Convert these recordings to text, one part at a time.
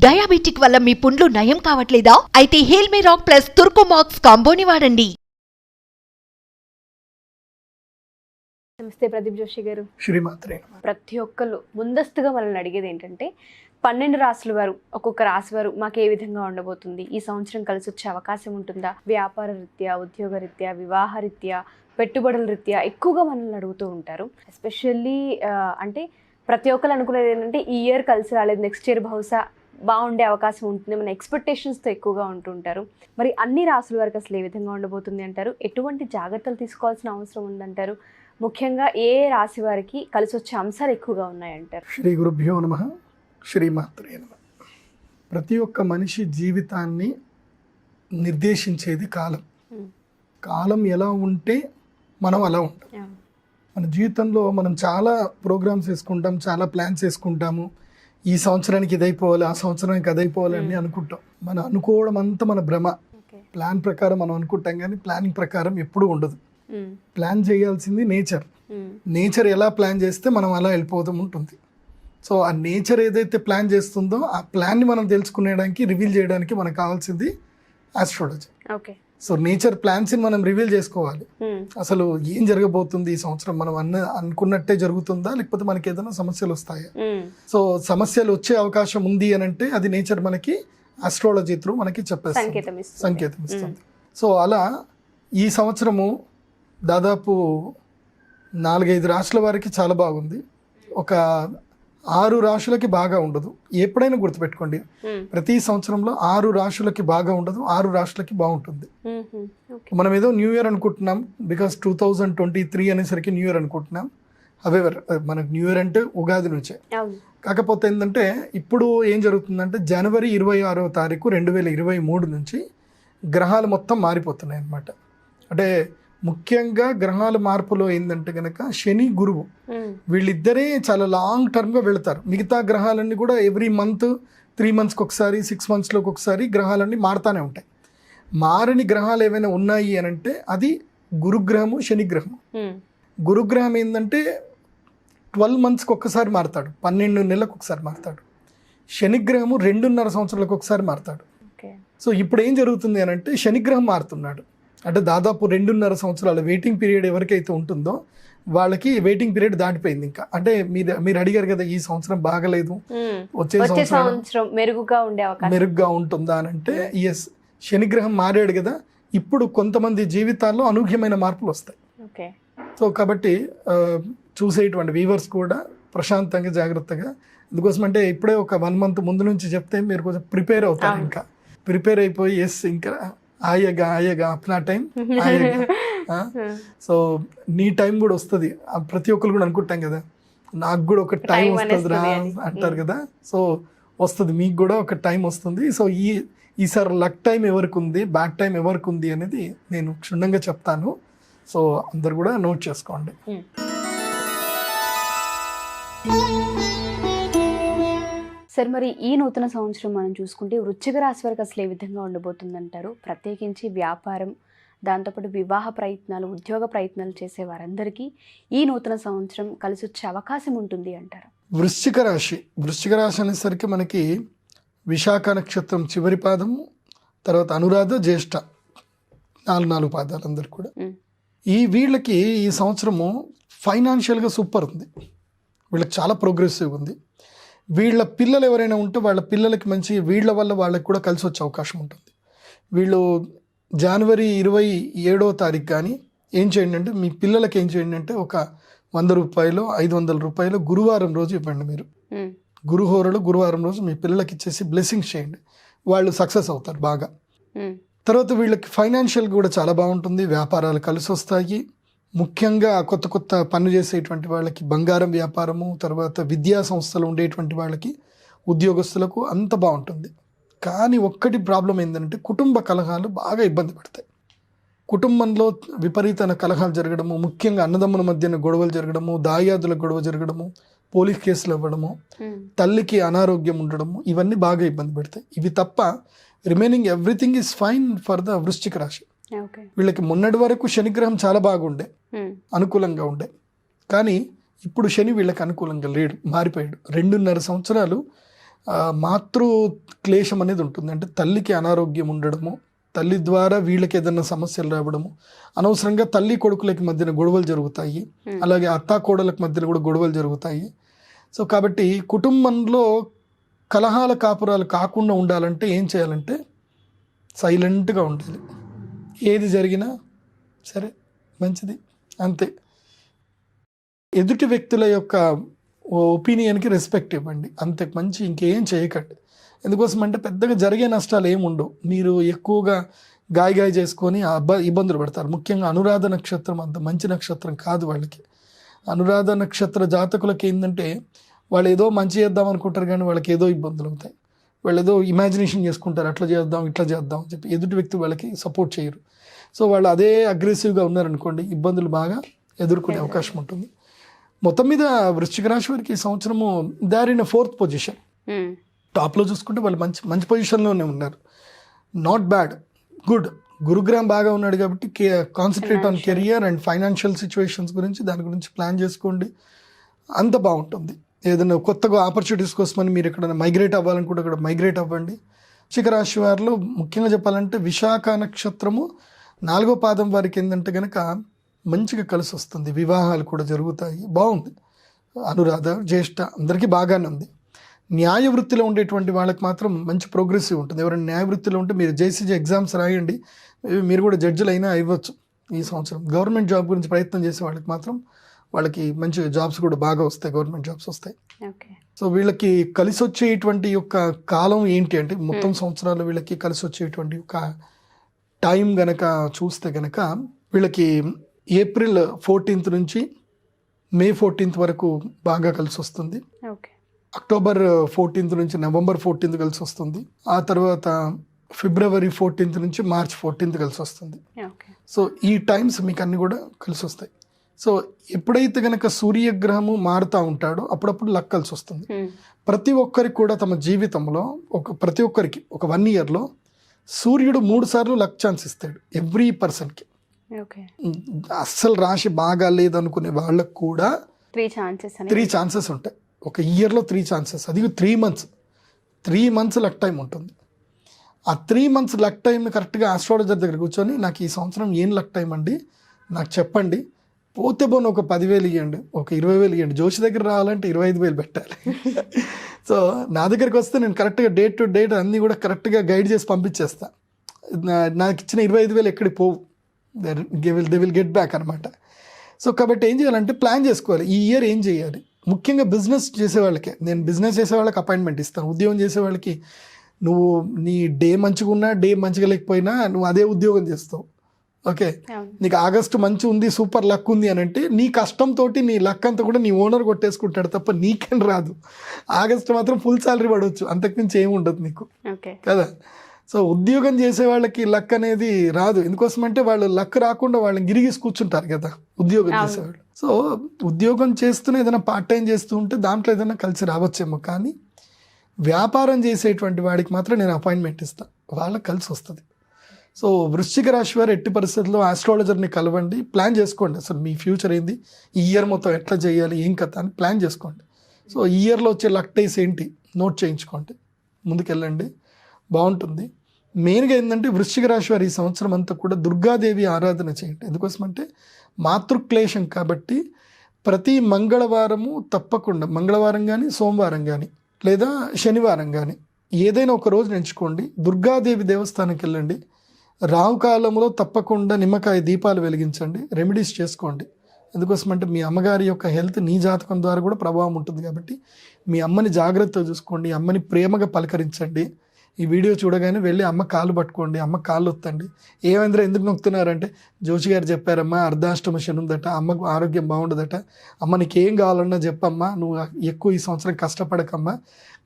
Diabetic వల్ల మీ పుండ్లు నయం కావట్లేదా? అయితే హేల్మే రాక్ ప్లస్ తుర్కోమాక్స్ కాంబోని వాడండి. నమస్తే ప్రదీప్ జోషి గారు. శ్రీమాత్రే. ప్రతి ఒక్కళ్ళు ముందస్తుగా మనల్ని అడిగేది ఏంటంటే 12 రాశుల వారు ఒక్కొక్క రాశి వారు మాకు ఏ విధంగా ఉండబోతుంది, ఈ సంవత్సరం కలిసి వచ్చే అవకాశం ఉంటుందా, వ్యాపార రీత్యా, ఉద్యోగ రీత్యా, వివాహ రీత్యా, పెట్టుబడుల రీత్యా ఎక్కువగా మనల్ని అడుగుతూ ఉంటారు. ఎస్పెషల్లీ అంటే ప్రతి ఒక్కరు అనుకునేది ఏంటంటే ఈ ఇయర్ కలిసి రాలేదు, నెక్స్ట్ ఇయర్ బహుశా బాగుండే అవకాశం ఉంటుంది, మన ఎక్స్పెక్టేషన్స్తో ఎక్కువగా ఉంటుంటారు. మరి అన్ని రాశుల వారికి అసలు ఏ విధంగా ఉండబోతుంది అంటారు? ఎటువంటి జాగ్రత్తలు తీసుకోవాల్సిన అవసరం ఉందంటారు? ముఖ్యంగా ఏ రాశి వారికి కలిసి వచ్చే అంశాలు ఎక్కువగా ఉన్నాయంటారు? శ్రీ గురుభ్యో నమః. శ్రీమాత్రే నమః. ప్రతి ఒక్క మనిషి జీవితాన్ని నిర్దేశించేది కాలం. కాలం ఎలా ఉంటే మనం అలా ఉంటాం. మన జీవితంలో మనం చాలా ప్రోగ్రామ్స్ వేసుకుంటాం, చాలా ప్లాన్స్ వేసుకుంటాము. ఈ సంవత్సరానికి ఇదైపోవాలి, ఆ సంవత్సరానికి అదైపోవాలి అని అనుకుంటాం. మనం అనుకోవడం అంతా మన భ్రమ. ప్లాన్ ప్రకారం మనం అనుకుంటాం కానీ ప్లానింగ్ ప్రకారం ఎప్పుడూ ఉండదు. ప్లాన్ చేయాల్సింది నేచర్ ఎలా ప్లాన్ చేస్తే మనం అలా వెళ్ళిపోతూ ఉంటుంది. సో ఆ నేచర్ ఏదైతే ప్లాన్ చేస్తుందో ఆ ప్లాన్ని మనం తెలుసుకునేడానికి, రివీల్ చేయడానికి మనకు కావాల్సింది ఆస్ట్రాలజీ. సో నేచర్ ప్లాన్స్ని మనం రివీల్ చేసుకోవాలి. అసలు ఏం జరగబోతుంది ఈ సంవత్సరం, మనం అనుకున్నట్టే జరుగుతుందా, లేకపోతే మనకి ఏదైనా సమస్యలు వస్తాయా? సో సమస్యలు వచ్చే అవకాశం ఉంది అని అంటే అది నేచర్ మనకి ఆస్ట్రాలజీ త్రూ మనకి చెప్పేస్తుంది, సంకేతం ఇస్తుంది. సో అలా ఈ సంవత్సరము దాదాపు 4-5 రాశుల వారికి చాలా బాగుంది. ఒక 6 రాశులకి బాగా ఉండదు. ఎప్పుడైనా గుర్తుపెట్టుకోండి, ప్రతి సంవత్సరంలో 6 రాశులకి బాగా ఉండదు, 6 రాశులకి బాగుంటుంది. మనం ఏదో న్యూ ఇయర్ అనుకుంటున్నాం, బికాస్ 2023 అనేసరికి న్యూ ఇయర్ అనుకుంటున్నాం. హవెవర్ మనకు న్యూ ఇయర్ అంటే ఉగాది నుంచే. కాకపోతే ఏంటంటే ఇప్పుడు ఏం జరుగుతుందంటే జనవరి 26వ తారీఖు 2023 నుంచి గ్రహాలు మొత్తం మారిపోతున్నాయి అన్నమాట. అంటే ముఖ్యంగా గ్రహాల మార్పులో ఏంటంటే కనుక శని, గురువు వీళ్ళిద్దరే చాలా లాంగ్ టర్మ్గా వెళతారు. మిగతా గ్రహాలన్నీ కూడా ఎవ్రీ మంత్, 3 మంత్స్కి ఒకసారి, 6 మంత్స్లోకి ఒకసారి గ్రహాలన్నీ మారుతూనే ఉంటాయి. మారని గ్రహాలు ఏమైనా ఉన్నాయి అని అంటే అది గురుగ్రహము, శనిగ్రహము. గురుగ్రహం ఏంటంటే 12 మంత్స్కి ఒక్కసారి మారుతాడు, 12 నెలలకు ఒకసారి మారుతాడు. శనిగ్రహము 2.5 సంవత్సరాలకు ఒకసారి మారుతాడు. సో ఇప్పుడు ఏం జరుగుతుంది అని అంటే శనిగ్రహం మారుతున్నాడు. అంటే దాదాపు 2.5 సంవత్సరాల వెయిటింగ్ పీరియడ్ ఎవరికైతే ఉంటుందో వాళ్ళకి వెయిటింగ్ పీరియడ్ దాటిపోయింది. ఇంకా అంటే మీరు అడిగారు కదా ఈ సంవత్సరం బాగలేదు, వచ్చే సంవత్సరం మెరుగ్గా ఉంటుందా అని అంటే ఎస్, శనిగ్రహం మారాడు కదా, ఇప్పుడు కొంతమంది జీవితాల్లో అనూహ్యమైన మార్పులు వస్తాయి. సో కాబట్టి చూసేటువంటి వ్యూవర్స్ కూడా ప్రశాంతంగా, జాగ్రత్తగా, అందుకోసం అంటే ఇప్పుడే ఒక 1 మంత్ ముందు నుంచి చెప్తే మీరు కొంచెం ప్రిపేర్ అవుతారు. ఇంకా ప్రిపేర్ అయిపోయి ఎస్ ఇంకా ఆయగా అప్నా టైం ఆయగా. సో నీ టైం కూడా వస్తుంది. ప్రతి ఒక్కరు కూడా అనుకుంటాం కదా, నాకు కూడా ఒక టైం వస్తుంది రా అంటారు కదా. సో వస్తుంది, మీకు కూడా ఒక టైం వస్తుంది. సో ఈసారి లక్ టైం ఎవరికి ఉంది, బ్యాడ్ టైం ఎవరికి ఉంది అనేది నేను క్షుణ్ణంగా చెప్తాను. సో అందరు కూడా నోట్ చేసుకోండి. సార్, మరి ఈ నూతన సంవత్సరం మనం చూసుకుంటే వృశ్చిక రాశి వారికి అసలు ఏ విధంగా ఉండబోతుంది అంటారు? ప్రత్యేకించి వ్యాపారం, దాంతోపాటు వివాహ ప్రయత్నాలు, ఉద్యోగ ప్రయత్నాలు చేసే వారందరికీ ఈ నూతన సంవత్సరం కలిసి వచ్చే అవకాశం ఉంటుంది అంటారు. వృశ్చిక రాశి అనేసరికి మనకి విశాఖ నక్షత్రం చివరి పాదము, తర్వాత అనురాధ, జ్యేష్ఠ 4 పాదాలు అందరు కూడా. వీళ్ళకి ఈ సంవత్సరము ఫైనాన్షియల్గా సూపర్ ఉంది, వీళ్ళకి చాలా ప్రోగ్రెసివ్ ఉంది. వీళ్ళ పిల్లలు ఎవరైనా ఉంటే వాళ్ళ పిల్లలకి మంచి, వీళ్ళ వల్ల వాళ్ళకి కూడా కలిసి వచ్చే అవకాశం ఉంటుంది. వీళ్ళు జనవరి 27వ తారీఖు కానీ ఏం చేయండి అంటే, మీ పిల్లలకి ఏం చేయండి అంటే ఒక 100 రూపాయలు, 500 రూపాయలు గురువారం రోజు ఇవ్వండి. మీరు గురువారం రోజు మీ పిల్లలకి ఇచ్చేసి బ్లెస్సింగ్స్ చేయండి, వాళ్ళు సక్సెస్ అవుతారు బాగా. తర్వాత వీళ్ళకి ఫైనాన్షియల్ కూడా చాలా బాగుంటుంది, వ్యాపారాలు కలిసి వస్తాయి. ముఖ్యంగా కొత్త పనులు చేసేటువంటి వాళ్ళకి బంగారం వ్యాపారము, తర్వాత విద్యా సంస్థలు ఉండేటువంటి వాళ్ళకి, ఉద్యోగస్తులకు అంత బాగుంటుంది. కానీ ఒక్కటి ప్రాబ్లం ఏంటంటే కుటుంబ కలహాలు బాగా ఇబ్బంది పడతాయి. కుటుంబంలో విపరీతమైన కలహాలు జరగడము, ముఖ్యంగా అన్నదమ్ముల మధ్యన గొడవలు జరగడము, దాయాదుల గొడవ జరగడము, పోలీస్ కేసులు ఇవ్వడము, తల్లికి అనారోగ్యం ఉండడము, ఇవన్నీ బాగా ఇబ్బంది పెడతాయి. ఇవి తప్ప remaining everything is fine for the వృశ్చిక రాశి. వీళ్ళకి మొన్నటి వరకు శనిగ్రహం చాలా బాగుండే, అనుకూలంగా ఉండే. కానీ ఇప్పుడు శని వీళ్ళకి అనుకూలంగా లేడు, మారిపోయాడు. 2.5 సంవత్సరాలు మాతృ క్లేశం అనేది ఉంటుంది. అంటే తల్లికి అనారోగ్యం ఉండడము, తల్లి ద్వారా వీళ్ళకి ఏదైనా సమస్యలు రావడము, అనవసరంగా తల్లి కొడుకులకి మధ్యన గొడవలు జరుగుతాయి, అలాగే అత్తా కోడలకు మధ్యన కూడా గొడవలు జరుగుతాయి. సో కాబట్టి కుటుంబంలో కలహాల కాపురాలు కాకుండా ఉండాలంటే ఏం చేయాలంటే సైలెంట్గా ఉండాలి. ఏది జరిగినా సరే మంచిది అంతే. ఎదుటి వ్యక్తుల యొక్క ఒపీనియన్కి రెస్పెక్ట్ ఇవ్వండి, అంతకు మంచి ఇంకేం చేయకండి. ఎందుకోసం అంటే పెద్దగా జరిగే నష్టాలు ఏముండవు. మీరు ఎక్కువగా గాయ చేసుకొని ఇబ్బందులు పడతారు. ముఖ్యంగా అనురాధ నక్షత్రం అంత మంచి నక్షత్రం కాదు వాళ్ళకి. అనురాధ నక్షత్ర జాతకులకి ఏంటంటే వాళ్ళు ఏదో మంచి చేద్దాం అనుకుంటారు, కానీ వాళ్ళకి ఏదో ఇబ్బందులు అవుతాయి. వాళ్ళు ఏదో ఇమాజినేషన్ చేసుకుంటారు, అట్లా చేద్దాం ఇట్లా చేద్దాం అని చెప్పి. ఎదుటి వ్యక్తి వాళ్ళకి సపోర్ట్ చేయరు. సో వాళ్ళు అదే అగ్రెసివ్గా ఉన్నారనుకోండి, ఇబ్బందులు బాగా ఎదుర్కొనే అవకాశం ఉంటుంది. మొత్తం మీద వృశ్చిక రాశి వారికి ఈ సంవత్సరము they are in 4th position. టాప్లో చూసుకుంటే వాళ్ళు మంచి పొజిషన్లోనే ఉన్నారు. Not bad, good. గురుగ్రహం బాగా ఉన్నాడు కాబట్టి concentrate on career and financial situations గురించి, దాని గురించి ప్లాన్ చేసుకోండి, అంత బాగుంటుంది. ఏదైనా కొత్తగా ఆపర్చునిటీస్ కోసమని మీరు ఎక్కడైనా మైగ్రేట్ అవ్వాలనుకుంటే అక్కడ మైగ్రేట్ అవ్వండి. వృశ్చిక రాశి వారిలో ముఖ్యంగా చెప్పాలంటే విశాఖ నక్షత్రము 4వ పాదం వారికి ఏంటంటే కనుక మంచిగా కలిసి వస్తుంది, వివాహాలు కూడా జరుగుతాయి, బాగుంది. అనురాధ జ్యేష్ఠ అందరికీ బాగానే ఉంది. న్యాయ వృత్తిలో ఉండేటువంటి వాళ్ళకి మాత్రం మంచి ప్రోగ్రెసివ్ ఉంటుంది. ఎవరైనా న్యాయ వృత్తిలో ఉంటే మీరు జేసీజీ ఎగ్జామ్స్ రాయండి, మీరు కూడా జడ్జిలు అయినా అవ్వచ్చు ఈ సంవత్సరం. గవర్నమెంట్ జాబ్ గురించి ప్రయత్నం చేసే వాళ్ళకి మాత్రం వాళ్ళకి మంచి జాబ్స్ కూడా బాగా వస్తాయి, గవర్నమెంట్ జాబ్స్ వస్తాయి. సో వీళ్ళకి కలిసి వచ్చేటువంటి యొక్క కాలం ఏంటి అంటే మొత్తం సంవత్సరాలు వీళ్ళకి కలిసి వచ్చేటువంటి ఒక టైం గనక చూస్తే గనక వీళ్ళకి ఏప్రిల్ 14th నుంచి మే 14th వరకు బాగా కలిసి వస్తుంది. అక్టోబర్ 14th నుంచి నవంబర్ 14th కలిసి వస్తుంది. ఆ తర్వాత ఫిబ్రవరి 14th నుంచి మార్చ్ 14th కలిసి వస్తుంది. సో ఈ టైమ్స్ మీకు అన్ని కూడా కలిసి వస్తాయి. సో ఎప్పుడైతే కనుక సూర్యగ్రహము మారుతూ ఉంటాడో అప్పుడప్పుడు లక్ కలిసి వస్తుంది. ప్రతి ఒక్కరికి కూడా తమ జీవితంలో ప్రతి ఒక్కరికి ఒక 1 yearలో సూర్యుడు 3 సార్లు లక్ ఛాన్స్ ఇస్తాడు ఎవ్రీ పర్సన్కి. అస్సలు రాశి బాగా లేదనుకునే వాళ్ళకు కూడా 3 ఛాన్సెస్ ఉంటాయి. ఒక ఇయర్లో 3 ఛాన్సెస్, అది 3 months లక్ టైం ఉంటుంది. ఆ 3 months లక్ టైంని కరెక్ట్గా ఆస్ట్రాలజర్ దగ్గర కూర్చొని నాకు ఈ సంవత్సరం ఏం లక్ టైం అండి నాకు చెప్పండి, పోతే పోను ఒక 10,000 ఇవ్వండి, ఒక 20,000 ఇవ్వండి. జోషి దగ్గర రావాలంటే 25,000 పెట్టాలి. సో నా దగ్గరికి వస్తే నేను కరెక్ట్గా డేట్ టు డేట్ అన్నీ కూడా కరెక్ట్గా గైడ్ చేసి పంపించేస్తా. నాకు ఇచ్చిన 25,000 ఎక్కడికి పోవు, దే విల్ గెట్ బ్యాక్ అనమాట. సో కాబట్టి ఏం చేయాలంటే ప్లాన్ చేసుకోవాలి, ఈ ఇయర్ ఏం చేయాలి. ముఖ్యంగా బిజినెస్ చేసే వాళ్ళకే నేను బిజినెస్ చేసే వాళ్ళకి అపాయింట్మెంట్ ఇస్తాను. ఉద్యోగం చేసే వాళ్ళకి నువ్వు నీ డే మంచిగా ఉన్నా డే మంచిగా లేకపోయినా నువ్వు అదే ఉద్యోగం చేస్తావు. ఓకే, నీకు ఆగస్టు మంచి ఉంది, సూపర్ లక్ ఉంది అని అంటే నీ కష్టంతో నీ లక్ అంతా కూడా నీ ఓనర్ కొట్టేసుకుంటాడు తప్ప నీకేం రాదు. ఆగస్టు మాత్రం ఫుల్ శాలరీ పడవచ్చు, అంతకుమించి ఏమి ఉండదు నీకు కదా. సో ఉద్యోగం చేసే వాళ్ళకి లక్ అనేది రాదు. ఎందుకోసమంటే వాళ్ళు లక్ రాకుండా వాళ్ళని గిరిగీసి కూర్చుంటారు కదా ఉద్యోగం చేసేవాళ్ళు. సో ఉద్యోగం చేస్తూనే ఏదైనా పార్ట్ టైం చేస్తూ ఉంటే దాంట్లో ఏదైనా కలిసి రావచ్చేమో, కానీ వ్యాపారం చేసేటువంటి వాడికి మాత్రం నేను అపాయింట్మెంట్ ఇస్తాను, వాళ్ళకి కలిసి వస్తుంది. సో వృశ్చిక రాశి వారు ఎట్టి పరిస్థితుల్లో ఆస్ట్రాలజర్ని కలవండి, ప్లాన్ చేసుకోండి అసలు మీ ఫ్యూచర్ ఏంది, ఈ ఇయర్ మొత్తం ఎట్లా చేయాలి ఏం కథ అని ప్లాన్ చేసుకోండి. సో ఈ ఇయర్లో వచ్చే లక్ డేస్ ఏంటి నోట్ చేయించుకోండి, ముందుకెళ్ళండి, బాగుంటుంది. మెయిన్గా ఏంటంటే వృశ్చిక రాశి వారు ఈ సంవత్సరం అంతా కూడా దుర్గాదేవి ఆరాధన చేయండి. ఎందుకోసమంటే మాతృక్లేశం కాబట్టి ప్రతి మంగళవారము తప్పకుండా, మంగళవారం కానీ సోమవారం కానీ లేదా శనివారం కానీ ఏదైనా ఒక రోజు ఎంచుకోండి, దుర్గాదేవి దేవస్థానానికి వెళ్ళండి. రాహుకాలంలో తప్పకుండా నిమ్మకాయ దీపాలు వెలిగించండి, రెమెడీస్ చేసుకోండి. ఎందుకోసమంటే మీ అమ్మగారి యొక్క హెల్త్ నీ జాతకం ద్వారా కూడా ప్రభావం ఉంటుంది కాబట్టి మీ అమ్మని జాగ్రత్తగా చూసుకోండి, అమ్మని ప్రేమగా పలకరించండి. ఈ వీడియో చూడగానే వెళ్ళి అమ్మ కాళ్ళు పట్టుకోండి, అమ్మ కాళ్ళు ఒత్తండి. ఏమైందిరా ఎందుకు నొక్కుతున్నారంటే జోషి గారు చెప్పారమ్మా అర్ధాష్టమ శని ఉందట, అమ్మకు ఆరోగ్యం బాగుండదట, అమ్మ నీకు ఏం కావాలన్నా చెప్పమ్మా, నువ్వు ఎక్కువ ఈ సంవత్సరం కష్టపడకమ్మా,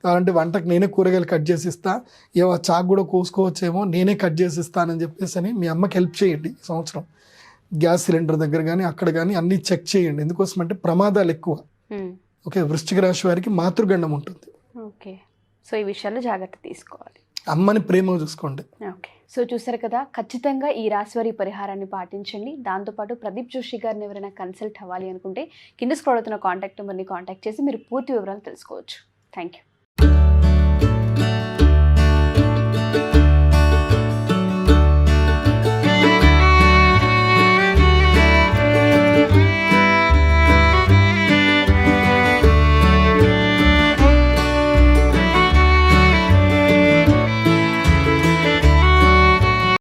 కావాలంటే వంటకు నేనే కూరగాయలు కట్ చేసి ఇస్తా, ఏవో చాకు కూడా కోసుకోవచ్చేమో నేనే కట్ చేసి ఇస్తానని చెప్పేసి అని మీ అమ్మకి హెల్ప్ చేయండి. ఈ సంవత్సరం గ్యాస్ సిలిండర్ దగ్గర కానీ అక్కడ కానీ అన్నీ చెక్ చేయండి. ఎందుకోసమంటే ప్రమాదాలు ఎక్కువ. ఓకే, వృశ్చిక రాశి వారికి మాతృగండం ఉంటుంది. ఓకే, సో ఈ విషయాల్లో జాగ్రత్త తీసుకోవాలి, అమ్మని ప్రేమగా చూసుకోండి. ఓకే, సో చూసారు కదా, ఖచ్చితంగా ఈ రాశివారి పరిహారాన్ని పాటించండి. దాంతోపాటు ప్రదీప్ జోషి గారిని ఎవరైనా కన్సల్ట్ అవ్వాలి అనుకుంటే కింద స్క్రోల్ అవుతున్న కాంటాక్ట్ నెంబర్ని కాంటాక్ట్ చేసి మీరు పూర్తి వివరాలు తెలుసుకోవచ్చు. Thank you.